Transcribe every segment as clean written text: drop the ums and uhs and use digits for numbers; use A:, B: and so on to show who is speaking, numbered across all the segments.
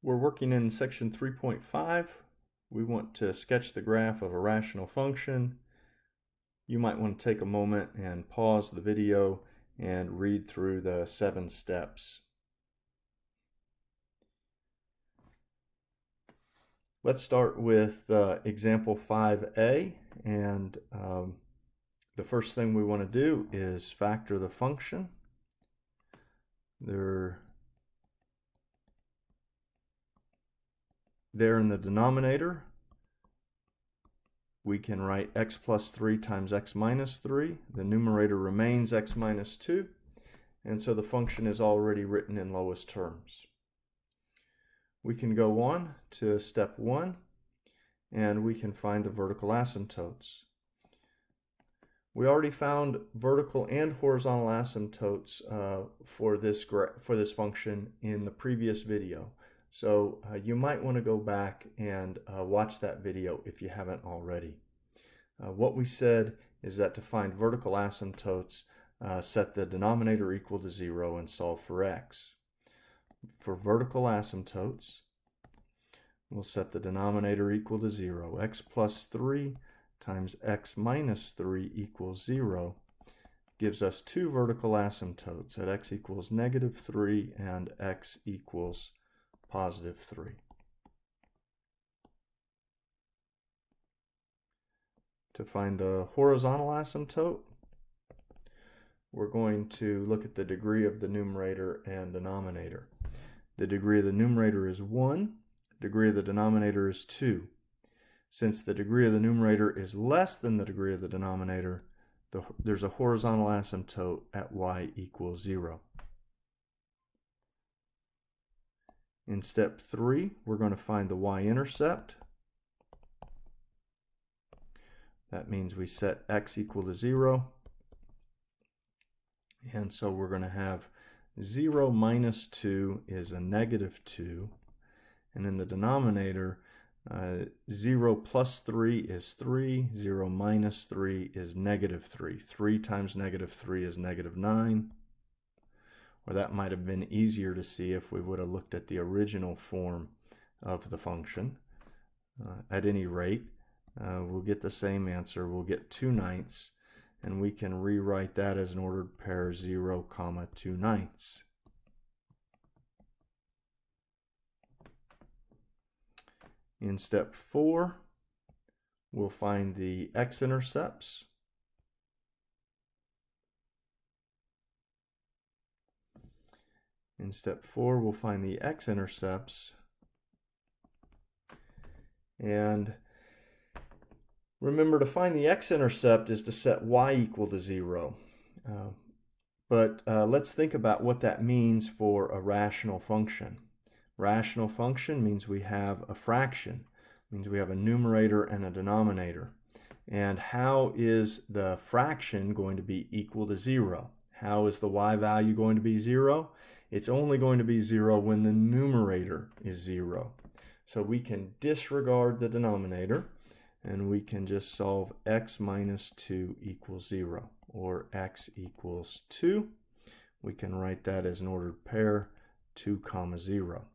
A: We're working in section 3.5. We want to sketch the graph of a rational function. You might want to take a moment and pause the video and read through the 7 steps. Let's start with example 5a, and the first thing we want to do is factor the function. There in the denominator, we can write x plus 3 times x minus 3. The numerator remains x minus 2, and so the function is already written in lowest terms. We can go on to step 1, and we can find the vertical asymptotes. We already found vertical and horizontal asymptotes for this function in the previous video. So you might want to go back and watch that video if you haven't already. What we said is that to find vertical asymptotes, set the denominator equal to 0 and solve for x. For vertical asymptotes, we'll set the denominator equal to 0. X plus 3 times x minus 3 equals 0 gives us 2 vertical asymptotes at x equals -3 and x equals +3. To find the horizontal asymptote, we're going to look at the degree of the numerator and denominator. The degree of the numerator is 1, the degree of the denominator is 2. Since the degree of the numerator is less than the degree of the denominator, there's a horizontal asymptote at y equals 0. In step 3, we're going to find the y-intercept. That means we set x equal to 0. And so we're going to have 0 minus 2 is a -2. And in the denominator, 0 plus 3 is 3, 0 minus 3 is -3. 3 times -3 is -9. Or that might have been easier to see if we would have looked at the original form of the function. At any rate, we'll get the same answer. We'll get 2/9, and we can rewrite that as an ordered pair 0, 2/9. In step 4, we'll find the x-intercepts. In step 4, we'll find the x-intercepts. And remember, to find the x-intercept is to set y equal to 0. But let's think about what that means for a rational function. Rational function means we have a fraction, means we have a numerator and a denominator. And how is the fraction going to be equal to 0? How is the y value going to be 0? It's only going to be 0 when the numerator is 0. So we can disregard the denominator, and we can just solve x minus 2 equals 0, or x equals 2. We can write that as an ordered pair, 2, 0.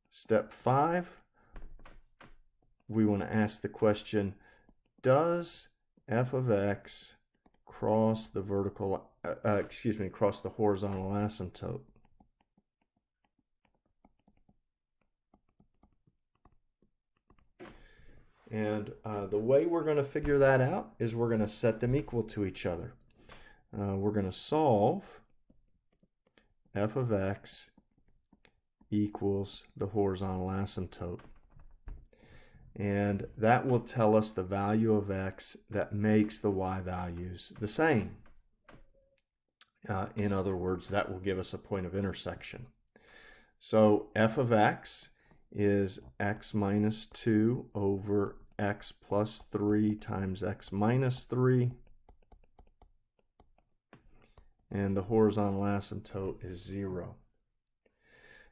A: Step 5, we want to ask the question, does f of x cross the cross the horizontal asymptote? And the way we're going to figure that out is we're going to set them equal to each other. We're going to solve f of x equals the horizontal asymptote. And that will tell us the value of x that makes the y values the same. In other words, that will give us a point of intersection. So f of x is x minus 2 over x plus 3 times x minus 3. And the horizontal asymptote is 0.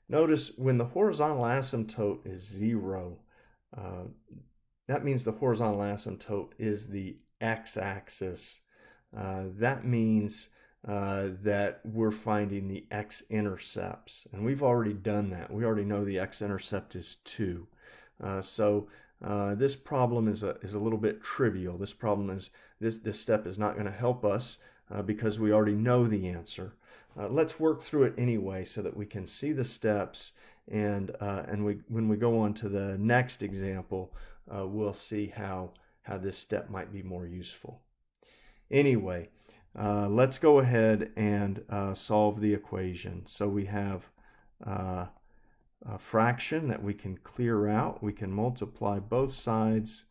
A: Notice when the horizontal asymptote is 0, that means the horizontal asymptote is the x-axis. That means that we're finding the x-intercepts. And we've already done that. We already know the x-intercept is 2. This problem is a little bit trivial. This problem is, this step is not going to help us because we already know the answer. Let's work through it anyway so that we can see the steps, and when we go on to the next example, we'll see how this step might be more useful. Anyway, let's go ahead and solve the equation. So we have a fraction that we can clear out. We can multiply both sides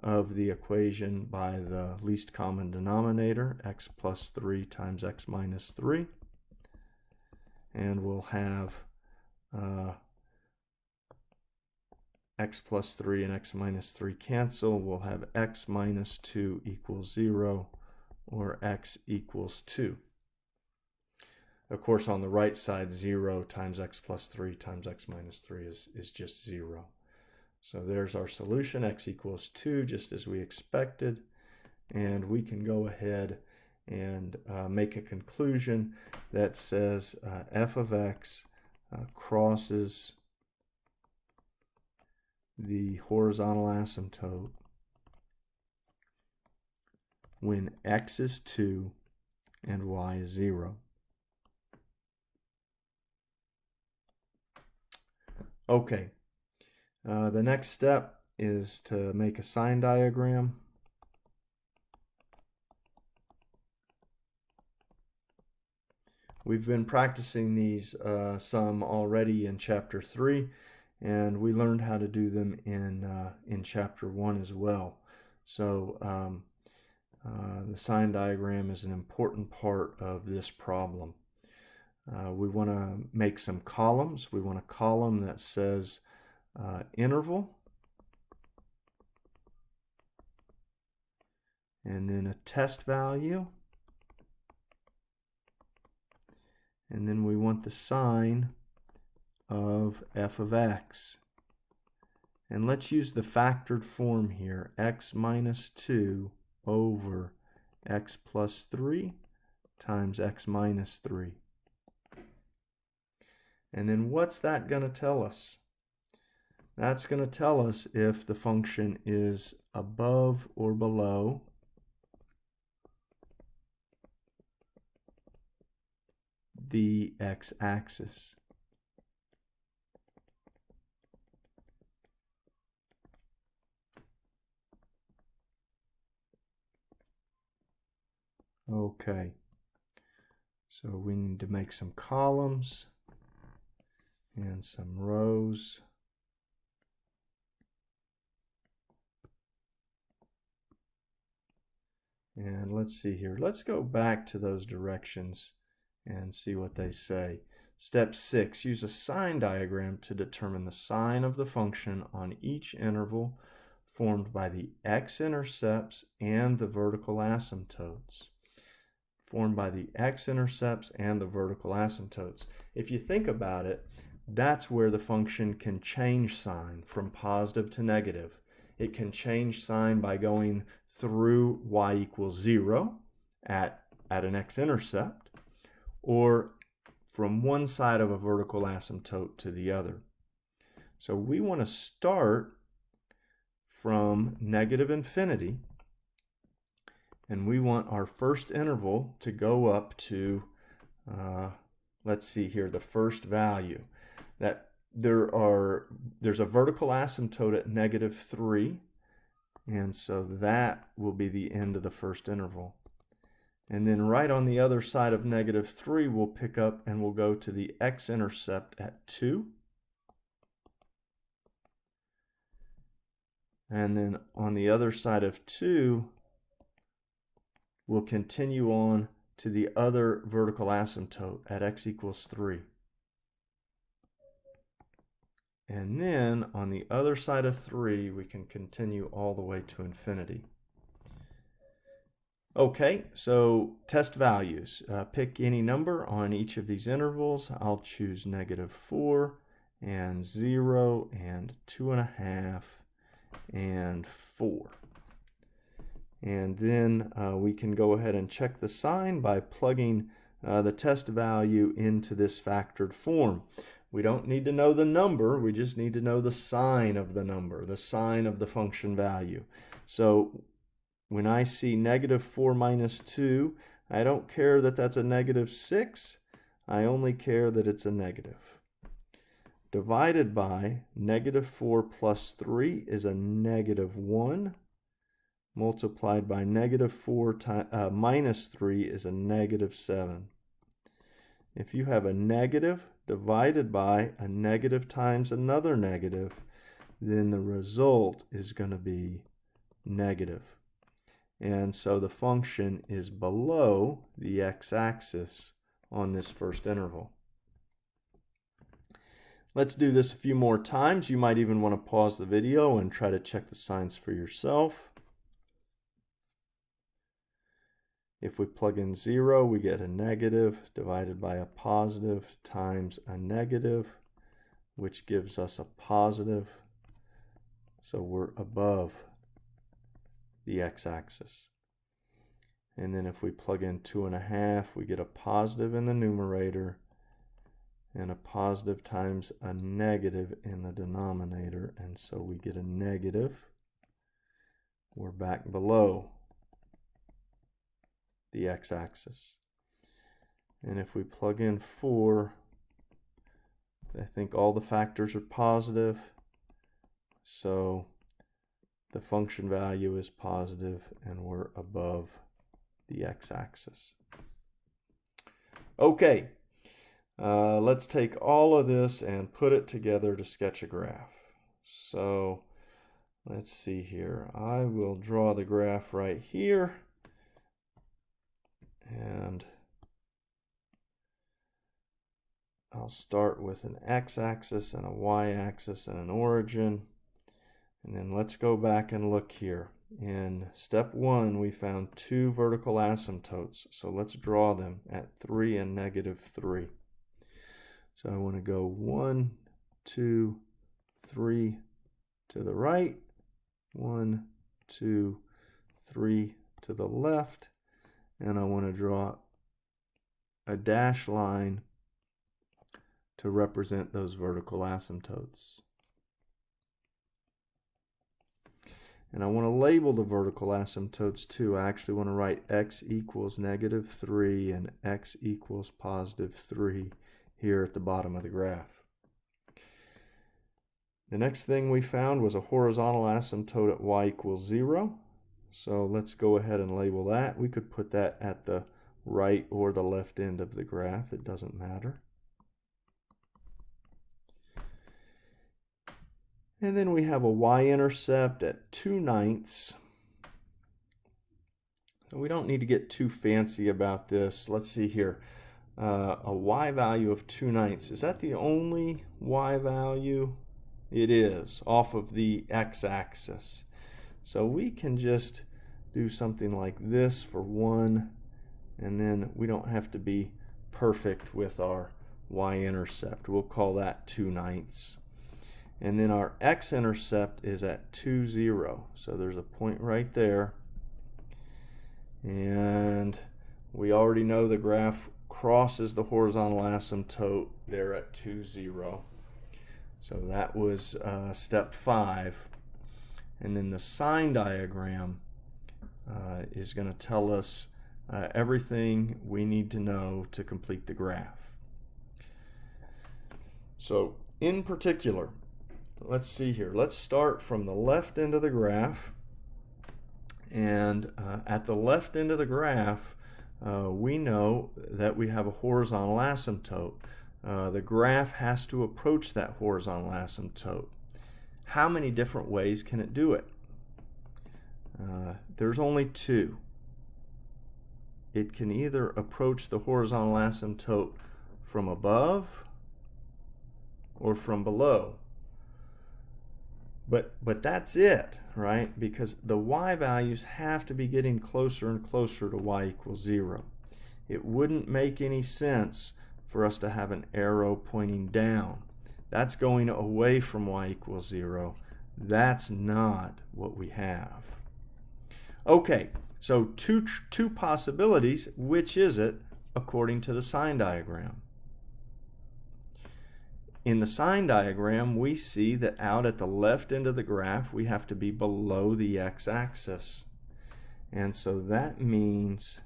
A: of the equation by the least common denominator, x plus 3 times x minus 3. And we'll have x plus 3 and x minus 3 cancel. We'll have x minus 2 equals 0, or x equals 2. Of course, on the right side, 0 times x plus 3 times x minus 3 is just 0. So there's our solution, x equals 2, just as we expected. And we can go ahead and make a conclusion that says f of x crosses the horizontal asymptote when x is 2 and y is 0. Okay, the next step is to make a sign diagram. We've been practicing these some already in chapter 3, and we learned how to do them in chapter 1 as well. So the sign diagram is an important part of this problem. We want to make some columns. We want a column that says interval, and then a test value, and then we want the sign of f of x. And let's use the factored form here, x minus 2 over x plus 3 times x minus 3. And then what's that going to tell us? That's going to tell us if the function is above or below the x-axis. Okay, so we need to make some columns and some rows. And let's see here. Let's go back to those directions and see what they say. Step 6, use a sign diagram to determine the sign of the function on each interval formed by the x-intercepts and the vertical asymptotes. Formed by the x-intercepts and the vertical asymptotes. If you think about it, that's where the function can change sign from positive to negative. It can change sign by going through y equals 0 at an x-intercept, or from one side of a vertical asymptote to the other. So we want to start from negative infinity, and we want our first interval to go up to, let's see here, the first value. That there's a vertical asymptote at -3, and so that will be the end of the first interval. And then right on the other side of -3, we'll pick up and we'll go to the x-intercept at 2. And then on the other side of 2, we'll continue on to the other vertical asymptote at x equals 3. And then on the other side of 3, we can continue all the way to infinity. Okay, so test values. Pick any number on each of these intervals. I'll choose -4 and 0 and 2.5 and 4. And then we can go ahead and check the sign by plugging the test value into this factored form. We don't need to know the number, we just need to know the sign of the number, the sign of the function value. So when I see -4 minus 2, I don't care that that's a -6, I only care that it's a negative. Divided by -4 plus 3 is a -1, multiplied by -4 minus 3 is a -7. If you have a negative divided by a negative times another negative, then the result is going to be negative. And so the function is below the x-axis on this first interval. Let's do this a few more times. You might even want to pause the video and try to check the signs for yourself. If we plug in 0, we get a negative divided by a positive times a negative, which gives us a positive. So we're above the x-axis. And then if we plug in 2.5, we get a positive in the numerator and a positive times a negative in the denominator. And so we get a negative. We're back below the x-axis. And if we plug in 4, I think all the factors are positive, so the function value is positive and we're above the x-axis. Okay, let's take all of this and put it together to sketch a graph. So let's see here. I will draw the graph right here. And I'll start with an x-axis and a y-axis and an origin. And then let's go back and look here. In step 1, we found 2 vertical asymptotes. So let's draw them at 3 and -3. So I want to go 1, 2, 3 to the right, 1, 2, 3 to the left. And I want to draw a dashed line to represent those vertical asymptotes. And I want to label the vertical asymptotes too. I actually want to write x equals -3 and x equals +3 here at the bottom of the graph. The next thing we found was a horizontal asymptote at y equals 0. So let's go ahead and label that. We could put that at the right or the left end of the graph. It doesn't matter. And then we have a y-intercept at 2/9. So we don't need to get too fancy about this. Let's see here. A y value of 2/9. Is that the only y value? It is, off of the x-axis. So we can just do something like this for 1, and then we don't have to be perfect with our y-intercept. We'll call that 2/9. And then our x-intercept is at 2, 0. So there's a point right there. And we already know the graph crosses the horizontal asymptote there at 2, 0. So that was step 5. And then the sign diagram is going to tell us everything we need to know to complete the graph. So in particular, let's see here. Let's start from the left end of the graph. And at the left end of the graph, we know that we have a horizontal asymptote. The graph has to approach that horizontal asymptote. How many different ways can it do it? There's only 2. It can either approach the horizontal asymptote from above or from below. But that's it, right? Because the y values have to be getting closer and closer to y equals 0. It wouldn't make any sense for us to have an arrow pointing down. That's going away from y equals 0. That's not what we have. Okay, so two possibilities. Which is it according to the sign diagram? In the sign diagram, we see that out at the left end of the graph, we have to be below the x-axis. And so that means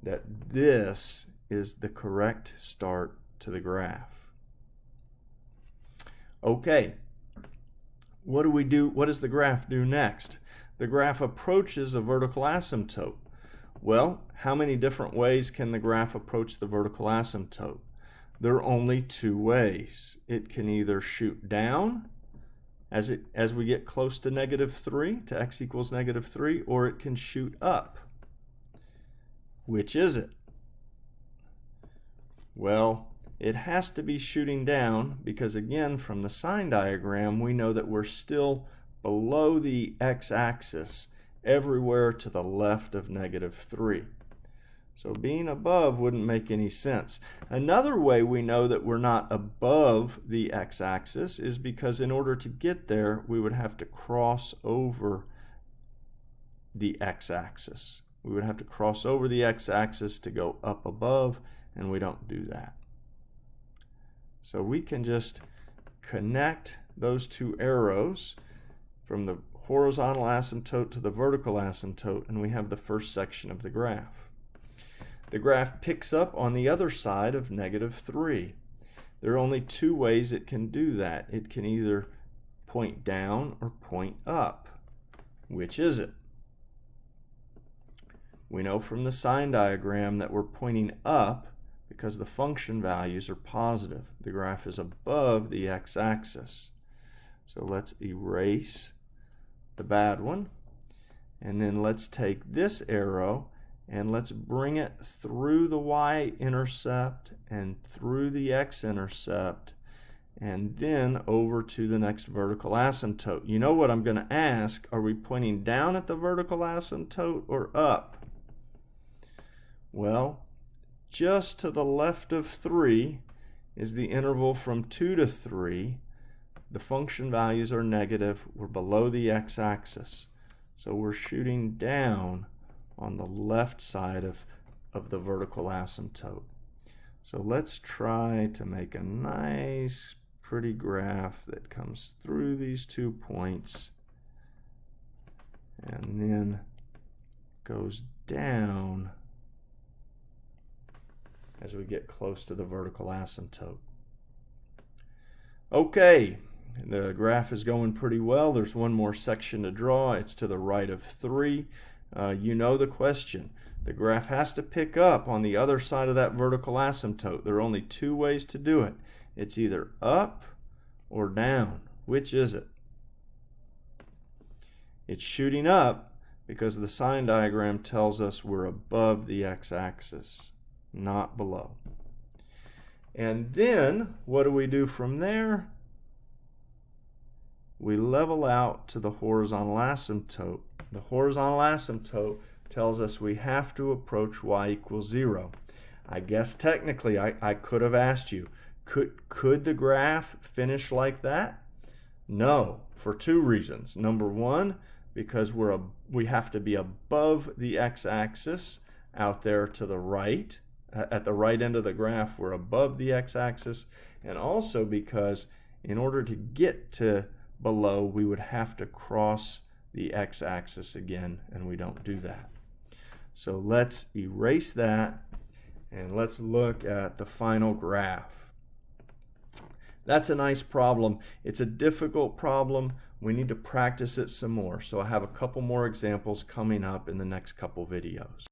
A: that this is the correct start to the graph. Okay, what do we do? What does the graph do next? The graph approaches a vertical asymptote. Well, how many different ways can the graph approach the vertical asymptote? There are only two ways. It can either shoot down as we get close to -3, to x equals -3, or it can shoot up. Which is it? Well, it has to be shooting down because, again, from the sign diagram, we know that we're still below the x-axis everywhere to the left of -3. So being above wouldn't make any sense. Another way we know that we're not above the x-axis is because in order to get there, we would have to cross over the x-axis. We would have to cross over the x-axis to go up above, and we don't do that. So we can just connect those two arrows from the horizontal asymptote to the vertical asymptote, and we have the first section of the graph. The graph picks up on the other side of -3. There are only two ways it can do that. It can either point down or point up. Which is it? We know from the sign diagram that we're pointing up because the function values are positive. The graph is above the x-axis. So let's erase the bad one. And then let's take this arrow and let's bring it through the y-intercept and through the x-intercept and then over to the next vertical asymptote. You know what I'm going to ask? Are we pointing down at the vertical asymptote or up? Well, just to the left of 3 is the interval from 2 to 3. The function values are negative. We're below the x-axis. So we're shooting down on the left side of the vertical asymptote. So let's try to make a nice, pretty graph that comes through these 2 points and then goes down as we get close to the vertical asymptote. Okay, the graph is going pretty well. There's one more section to draw. It's to the right of 3. You know the question. The graph has to pick up on the other side of that vertical asymptote. There are only two ways to do it. It's either up or down. Which is it? It's shooting up because the sign diagram tells us we're above the x-axis, not below. And then what do we do from there? We level out to the horizontal asymptote. The horizontal asymptote tells us we have to approach y equals 0. I guess technically I could have asked you, could the graph finish like that? No, for two reasons. Number one, because we have to be above the x-axis out there to the right. At the right end of the graph, we're above the x-axis. And also because in order to get to below, we would have to cross the x-axis again, and we don't do that. So let's erase that, and let's look at the final graph. That's a nice problem. It's a difficult problem. We need to practice it some more. So I have a couple more examples coming up in the next couple videos.